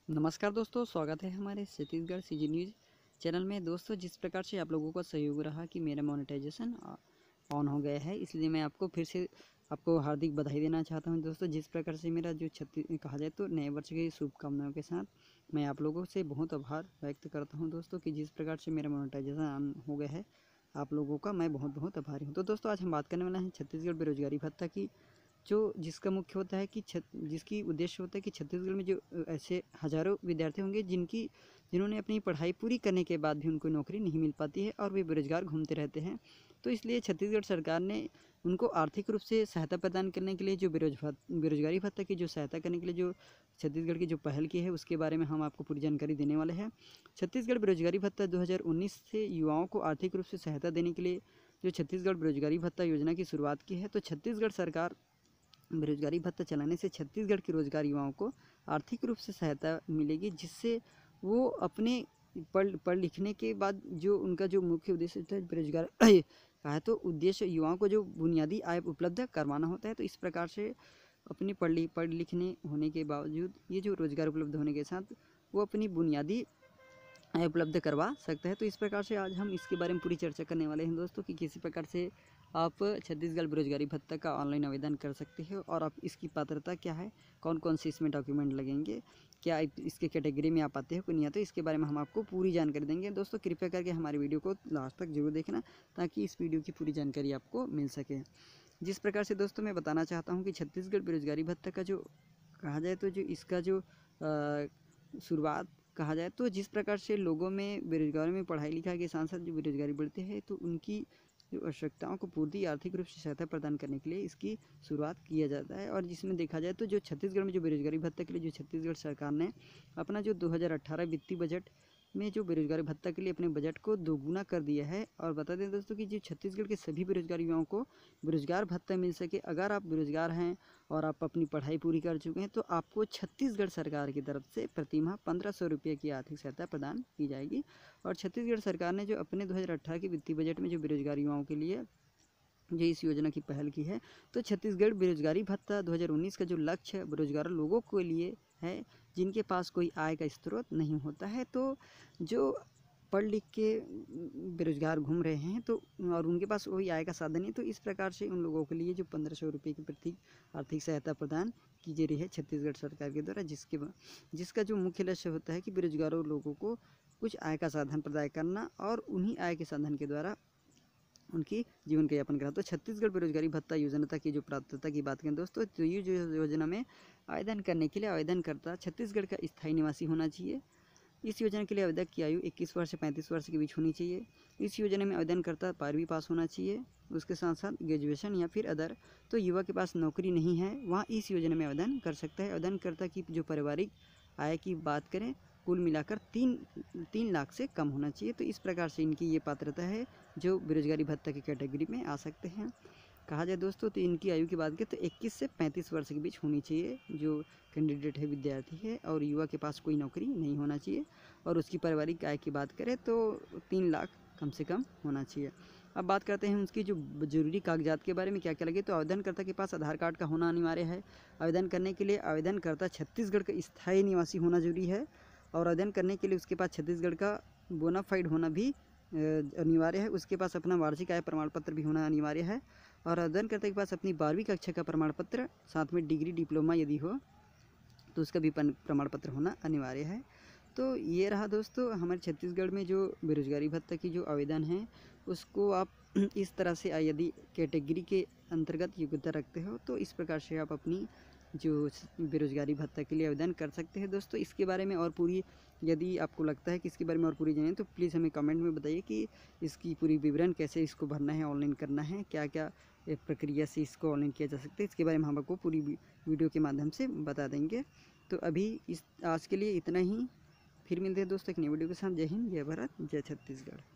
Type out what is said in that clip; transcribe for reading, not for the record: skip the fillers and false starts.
नमस्कार दोस्तों, स्वागत है हमारे छत्तीसगढ़ सीजी न्यूज़ चैनल में। दोस्तों, जिस प्रकार से आप लोगों का सहयोग रहा कि मेरा मोनेटाइजेशन ऑन हो गया है, इसलिए मैं आपको फिर से आपको हार्दिक बधाई देना चाहता हूं। दोस्तों, जिस प्रकार से मेरा जो कहा जाए तो नए वर्ष की शुभकामनाओं के साथ मैं आप लोगों से बहुत आभार व्यक्त करता हूं दोस्तों कि जिस प्रकार से मेरा मोनेटाइजेशन ऑन हो गया है, आप लोगों का मैं बहुत बहुत आभारी हूँ। तो दोस्तों, आज हम बात करने वाले हैं छत्तीसगढ़ बेरोजगारी भत्ता की, जो जिसका मुख्य होता है कि जिसकी उद्देश्य होता है कि छत्तीसगढ़ में जो ऐसे हज़ारों विद्यार्थी होंगे जिन्होंने अपनी पढ़ाई पूरी करने के बाद भी उनको नौकरी नहीं मिल पाती है और वे बेरोजगार घूमते रहते हैं। तो इसलिए छत्तीसगढ़ सरकार ने उनको आर्थिक रूप से सहायता प्रदान करने के लिए जो बेरोजगारी भत्ता की जो सहायता करने के लिए जो छत्तीसगढ़ की जो पहल की है, उसके बारे में हम आपको पूरी जानकारी देने वाले हैं। छत्तीसगढ़ बेरोजगारी भत्ता 2019 से युवाओं को आर्थिक रूप से सहायता देने के लिए जो छत्तीसगढ़ बेरोजगारी भत्ता योजना की शुरुआत की है। तो छत्तीसगढ़ सरकार बेरोजगारी भत्ता चलाने से छत्तीसगढ़ के रोजगार युवाओं को आर्थिक रूप से सहायता मिलेगी, जिससे वो अपने पढ़ लिखने के बाद जो उनका जो मुख्य उद्देश्य होता है बेरोजगार का है, तो उद्देश्य युवाओं को जो बुनियादी आय उपलब्ध करवाना होता है। तो इस प्रकार से अपनी पढ़ लिखने होने के बावजूद ये जो रोजगार उपलब्ध होने के साथ वो अपनी बुनियादी आय उपलब्ध करवा सकता है। तो इस प्रकार से आज हम इसके बारे में पूरी चर्चा करने वाले हैं दोस्तों कि किसी प्रकार से आप छत्तीसगढ़ बेरोजगारी भत्ता का ऑनलाइन आवेदन कर सकते हो और आप इसकी पात्रता क्या है, कौन कौन से इसमें डॉक्यूमेंट लगेंगे, क्या इसके कैटेगरी में आप आते हो कि नहीं आते, इसके बारे में हम आपको पूरी जानकारी देंगे। दोस्तों, कृपया करके हमारी वीडियो को लास्ट तक जरूर देखना ताकि इस वीडियो की पूरी जानकारी आपको मिल सके। जिस प्रकार से दोस्तों मैं बताना चाहता हूँ कि छत्तीसगढ़ बेरोजगारी भत्ता का जो कहा जाए तो जो इसका जो शुरुआत कहा जाए तो जिस प्रकार से लोगों में बेरोजगारी में पढ़ाई लिखाई के साथ साथ जो बेरोजगारी बढ़ती है, तो उनकी जो आवश्यकताओं को पूर्ति आर्थिक रूप से सहायता प्रदान करने के लिए इसकी शुरुआत किया जाता है। और जिसमें देखा जाए तो जो छत्तीसगढ़ में जो बेरोजगारी भत्ता के लिए जो छत्तीसगढ़ सरकार ने अपना जो 2018 वित्तीय बजट में जो बेरोजगारी भत्ता के लिए अपने बजट को दोगुना कर दिया है। और बता दें दोस्तों कि जो छत्तीसगढ़ के सभी बेरोजगार युवाओं को बेरोजगार भत्ता मिल सके। अगर आप बेरोजगार हैं और आप अपनी पढ़ाई पूरी कर चुके हैं, तो आपको छत्तीसगढ़ सरकार की तरफ से प्रतिमाह 1500 रुपये की आर्थिक सहायता प्रदान की जाएगी। और छत्तीसगढ़ सरकार ने जो अपने 2018 के वित्तीय बजट में जो बेरोजगार युवाओं के लिए जो इस योजना की पहल की है, तो छत्तीसगढ़ बेरोजगारी भत्ता 2019 का जो लक्ष्य बेरोजगार लोगों के लिए है जिनके पास कोई आय का स्रोत नहीं होता है, तो जो पढ़ लिख के बेरोजगार घूम रहे हैं तो और उनके पास कोई आय का साधन नहीं, तो इस प्रकार से उन लोगों के लिए जो 1500 रुपये की प्रति आर्थिक सहायता प्रदान की जा रही है छत्तीसगढ़ सरकार के द्वारा, जिसका जो मुख्य लक्ष्य होता है कि बेरोजगारों लोगों को कुछ आय का साधन प्रदान करना और उन्हीं आय के साधन के द्वारा उनकी जीवन का यापन करा। तो छत्तीसगढ़ बेरोजगारी भत्ता योजना की जो पात्रता की बात करें दोस्तों, तो ये जो योजना में आवेदन करने के लिए आवेदनकर्ता छत्तीसगढ़ का स्थायी निवासी होना चाहिए। इस योजना के लिए आवेदक की आयु 21 वर्ष से 35 वर्ष के बीच होनी चाहिए। इस योजना में आवेदनकर्ता 12वीं पास होना चाहिए, उसके साथ साथ ग्रेजुएशन या फिर अदर। तो युवा के पास नौकरी नहीं है, वहाँ इस योजना में आवेदन कर सकता है। आवेदनकर्ता की जो पारिवारिक आय की बात करें, कुल मिलाकर 3 लाख से कम होना चाहिए। तो इस प्रकार से इनकी ये पात्रता है जो बेरोजगारी भत्ता की कैटेगरी में आ सकते हैं। कहा जाए दोस्तों तो इनकी आयु की बात करें तो 21 से 35 वर्ष के बीच होनी चाहिए जो कैंडिडेट है, विद्यार्थी है, और युवा के पास कोई नौकरी नहीं होना चाहिए। और उसकी पारिवारिक आय की बात करें तो 3 लाख कम से कम होना चाहिए। अब बात करते हैं उसकी जो जरूरी कागजात के बारे में क्या क्या लगे। तो आवेदनकर्ता के पास आधार कार्ड का होना अनिवार्य है। आवेदन करने के लिए आवेदनकर्ता छत्तीसगढ़ का स्थायी निवासी होना जरूरी है। और आवेदन करने के लिए उसके पास छत्तीसगढ़ का बोनाफाइड होना भी अनिवार्य है। उसके पास अपना वार्षिक आय प्रमाण पत्र भी होना अनिवार्य है। और आवेदनकर्ता के पास अपनी 12वीं कक्षा का प्रमाण पत्र, साथ में डिग्री डिप्लोमा यदि हो तो उसका भी प्रमाण पत्र होना अनिवार्य है। तो ये रहा दोस्तों हमारे छत्तीसगढ़ में जो बेरोजगारी भत्ता की जो आवेदन है, उसको आप इस तरह से यदि कैटेगरी के अंतर्गत योग्यता रखते हो तो इस प्रकार से आप अपनी जो बेरोजगारी भत्ता के लिए आवेदन कर सकते हैं। दोस्तों, इसके बारे में और पूरी यदि आपको लगता है कि इसके बारे में और पूरी जानिए तो प्लीज़ हमें कमेंट में बताइए कि इसकी पूरी विवरण कैसे इसको भरना है, ऑनलाइन करना है, क्या क्या प्रक्रिया से इसको ऑनलाइन किया जा सकता है। इसके बारे में हम आपको पूरी वीडियो के माध्यम से बता देंगे। तो अभी आज के लिए इतना ही। फिर मिलते हैं दोस्तों एक नई वीडियो के साथ। जय हिंद, जय भारत, जय छत्तीसगढ़।